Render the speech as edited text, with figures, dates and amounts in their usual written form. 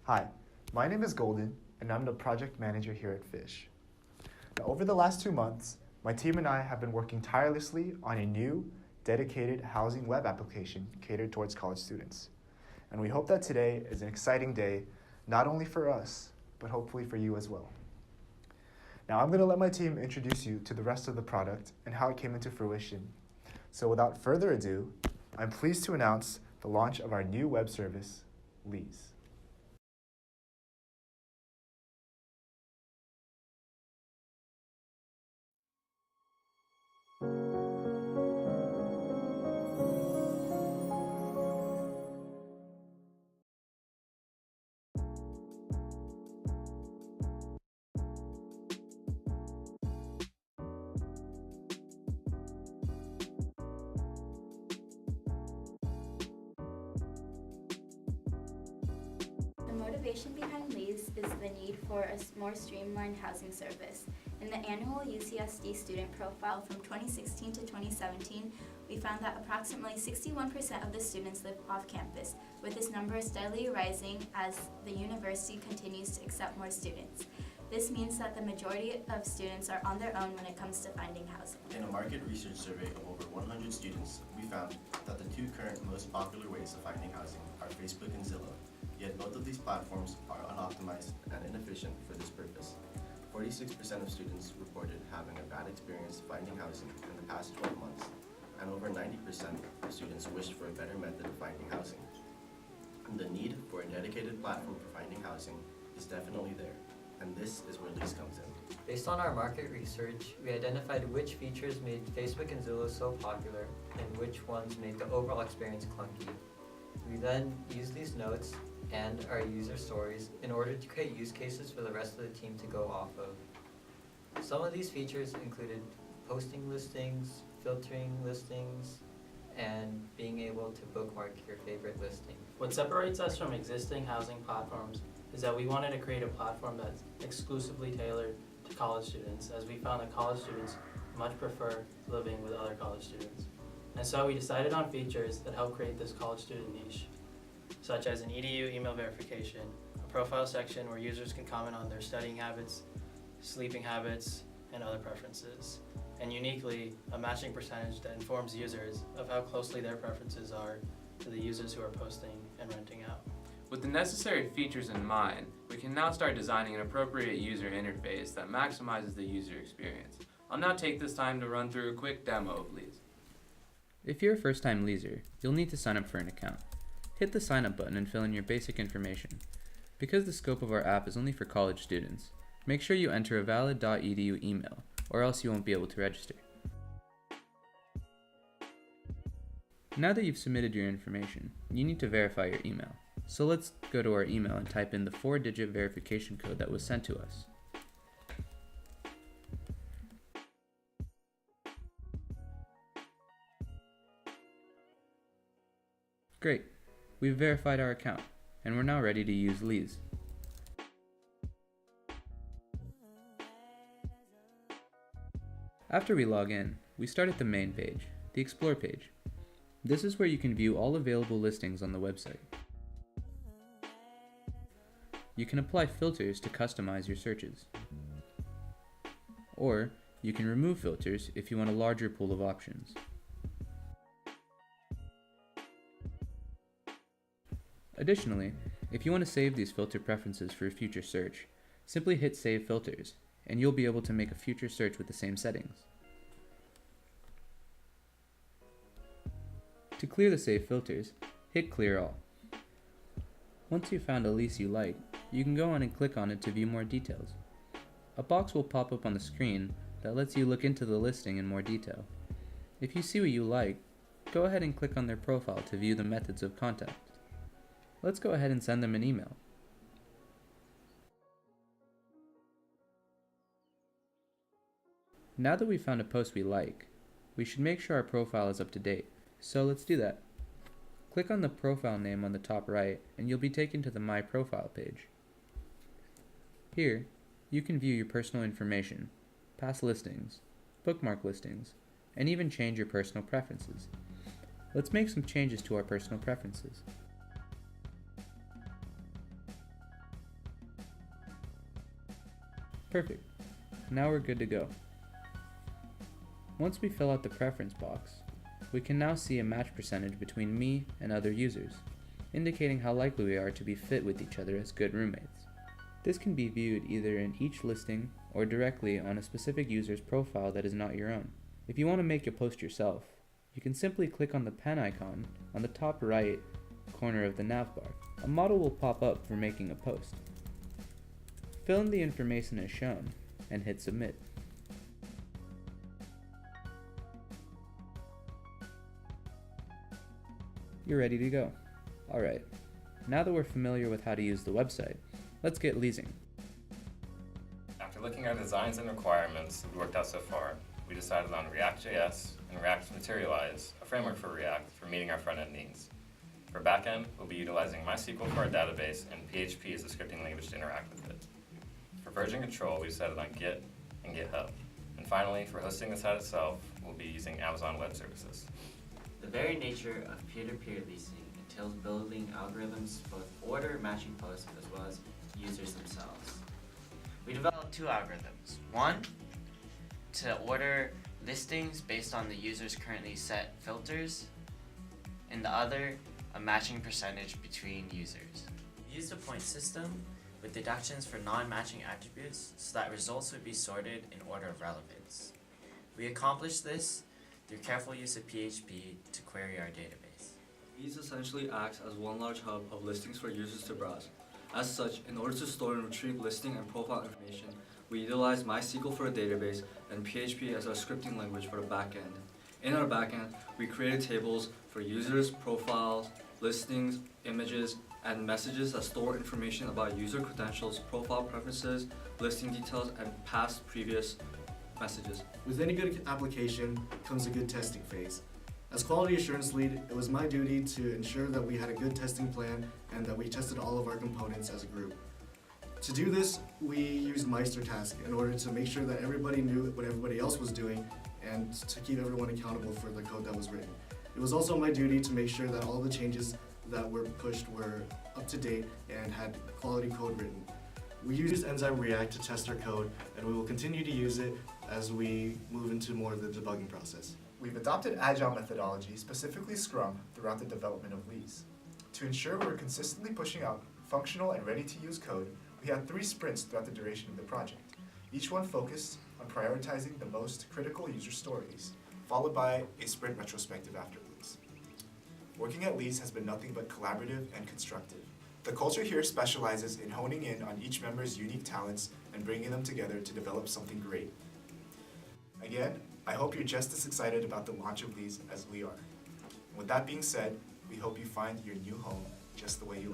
Hi, my name is Golden, and I'm the project manager here at Fish. Now, over the last 2 months, my team and I have been working tirelessly on a new, dedicated housing web application catered towards college students. And we hope that today is an exciting day, not only for us, but hopefully for you as well. Now, I'm going to let my team introduce you to the rest of the product and how it came into fruition. So without further ado, I'm pleased to announce the launch of our new web service, LEaze. The motivation behind LEaze is the need for a more streamlined housing service. In the annual UCSD student profile from 2016 to 2017, we found that approximately 61% of the students live off campus, with this number steadily rising as the university continues to accept more students. This means that the majority of students are on their own when it comes to finding housing. In a market research survey of over 100 students, we found that the two current most popular ways of finding housing are Facebook and Zillow. Yet both of these platforms are unoptimized and inefficient for this purpose. 46% of students reported having a bad experience finding housing in the past 12 months, and over 90% of students wished for a better method of finding housing. And the need for a dedicated platform for finding housing is definitely there, and this is where LEaze comes in. Based on our market research, we identified which features made Facebook and Zillow so popular and which ones made the overall experience clunky. We then used these notes and our user stories in order to create use cases for the rest of the team to go off of. Some of these features included posting listings, filtering listings, and being able to bookmark your favorite listing. What separates us from existing housing platforms is that we wanted to create a platform that's exclusively tailored to college students, as we found that college students much prefer living with other college students. And so we decided on features that help create this college student niche, such as an EDU email verification, a profile section where users can comment on their studying habits, sleeping habits, and other preferences, and uniquely, a matching percentage that informs users of how closely their preferences are to the users who are posting and renting out. With the necessary features in mind, we can now start designing an appropriate user interface that maximizes the user experience. I'll now take this time to run through a quick demo of LEaze. If you're a first-time LEAZer, you'll need to sign up for an account. Hit the sign up button and fill in your basic information. Because the scope of our app is only for college students, make sure you enter a valid .edu email, or else you won't be able to register. Now that you've submitted your information, you need to verify your email. So let's go to our email and type in the 4-digit verification code that was sent to us. Great, we've verified our account, and we're now ready to use LEaze. After we log in, we start at the main page, the Explore page. This is where you can view all available listings on the website. You can apply filters to customize your searches. Or, you can remove filters if you want a larger pool of options. Additionally, if you want to save these filter preferences for a future search, simply hit Save Filters, and you'll be able to make a future search with the same settings. To clear the saved filters, hit Clear All. Once you've found a lease you like, you can go on and click on it to view more details. A box will pop up on the screen that lets you look into the listing in more detail. If you see what you like, go ahead and click on their profile to view the methods of contact. Let's go ahead and send them an email. Now that we've found a post we like, we should make sure our profile is up to date, so let's do that. Click on the profile name on the top right and you'll be taken to the My Profile page. Here, you can view your personal information, past listings, bookmark listings, and even change your personal preferences. Let's make some changes to our personal preferences. Perfect. Now we're good to go. Once we fill out the preference box, we can now see a match percentage between me and other users, indicating how likely we are to be fit with each other as good roommates. This can be viewed either in each listing or directly on a specific user's profile that is not your own. If you want to make a post yourself, you can simply click on the pen icon on the top right corner of the navbar. A model will pop up for making a post. Fill in the information as shown and hit submit. You're ready to go. Alright, now that we're familiar with how to use the website, let's get leasing. After looking at designs and requirements we worked out so far, we decided on React.js and React Materialize, a framework for React for meeting our front-end needs. For backend, we'll be utilizing MySQL for our database and PHP as a scripting language to interact with it. For version control, we decided on Git and GitHub. And finally, for hosting the site itself, we'll be using Amazon Web Services. The very nature of peer-to-peer leasing entails building algorithms to both order matching posts as well as users themselves. We developed two algorithms. One, to order listings based on the user's currently set filters, and the other, a matching percentage between users. We used a point system with deductions for non-matching attributes so that results would be sorted in order of relevance. We accomplished this through careful use of PHP to query our database. LEaze essentially acts as one large hub of listings for users to browse. As such, in order to store and retrieve listing and profile information, we utilize MySQL for a database and PHP as our scripting language for the backend. In our backend, we created tables for users, profiles, listings, images, and messages that store information about user credentials, profile preferences, listing details, and previous messages. With any good application comes a good testing phase. As quality assurance lead, it was my duty to ensure that we had a good testing plan and that we tested all of our components as a group. To do this, we used MeisterTask in order to make sure that everybody knew what everybody else was doing and to keep everyone accountable for the code that was written. It was also my duty to make sure that all the changes that were pushed were up to date and had quality code written. We used Enzyme React to test our code, and we will continue to use it as we move into more of the debugging process. We've adopted Agile methodology, specifically Scrum, throughout the development of LEaze. To ensure we're consistently pushing out functional and ready-to-use code, we had 3 sprints throughout the duration of the project, each one focused on prioritizing the most critical user stories, followed by a sprint retrospective after LEaze. Working at LEaze has been nothing but collaborative and constructive. The culture here specializes in honing in on each member's unique talents and bringing them together to develop something great. Again, I hope you're just as excited about the launch of LEaze as we are. With that being said, we hope you find your new home just the way you